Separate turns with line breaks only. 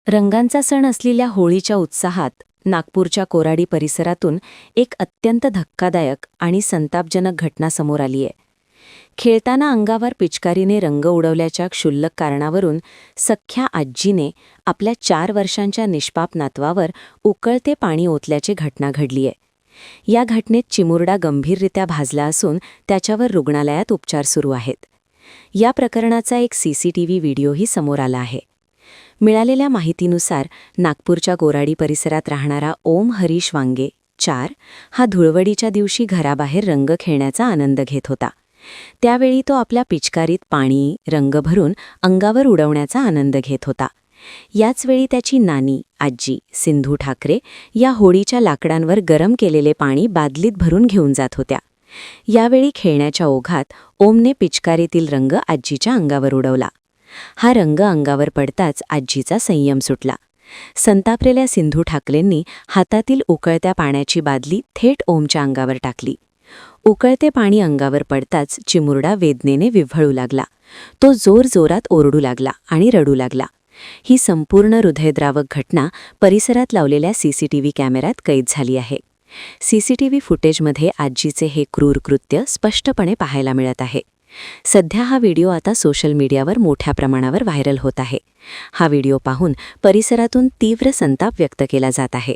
रंगांचा सण असलेल्या होळीच्या उत्साहात नागपूरच्या कोराडी परिसरातून एक अत्यंत धक्कादायक आणि संतापजनक घटना समोर आलीय. खेळताना अंगावर पिचकारीने रंग उडवल्याच्या क्षुल्लक कारणावरून सख्ख्या आजीने आपल्या 4 वर्षांच्या निष्पाप नातवावर उकळते पाणी ओतल्याची घटना घडलीय. या घटनेत चिमुरडा गंभीररित्या भाजला असून त्याच्यावर रुग्णालयात उपचार सुरू आहेत. या प्रकरणाचा एक सीसीटीव्ही व्हिडिओही समोर आला आहे. मिळालेल्या माहितीनुसार नागपूरच्या कोराडी परिसरात राहणारा ओम हरीश वांगे 4 हा धुळवडीच्या दिवशी घराबाहेर रंग खेळण्याचा आनंद घेत होता. त्यावेळी तो आपल्या पिचकारीत पाणी, रंग भरून अंगावर उडवण्याचा आनंद घेत होता. याचवेळी त्याची नानी, आजी सिंधू ठाकरे या होळीच्या लाकडांवर गरम केलेले पाणी बादलीत भरून घेऊन जात होत्या. यावेळी खेळण्याच्या ओघात ओमने पिचकारीतील रंग आजीच्या अंगावर उडवला. हा रंग अंगावर पडताच आजीचा संयम सुटला. संतापलेल्या सिंधू ठाकरेंनी हातातील उकळत्या पाण्याची बादली थेट ओमच्या अंगावर टाकली. उकळते पाणी अंगावर पडताच चिमुरडा वेदनेने विव्हळू लागला. तो जोरजोरात ओरडू लागला आणि रडू लागला. ही संपूर्ण हृदयद्रावक घटना परिसरात लावलेल्या सीसीटीव्ही कॅमेऱ्यात कैद झाली आहे. सीसीटीव्ही फुटेजमध्ये आजीचे हे क्रूर कृत्य स्पष्टपणे पाहायला मिळत आहे. सध्या हा व्हिडिओ आता सोशल मीडियावर मोठ्या प्रमाणावर व्हायरल होत आहे. हा व्हिडिओ पाहून परिसरातून तीव्र संताप व्यक्त केला जात आहे.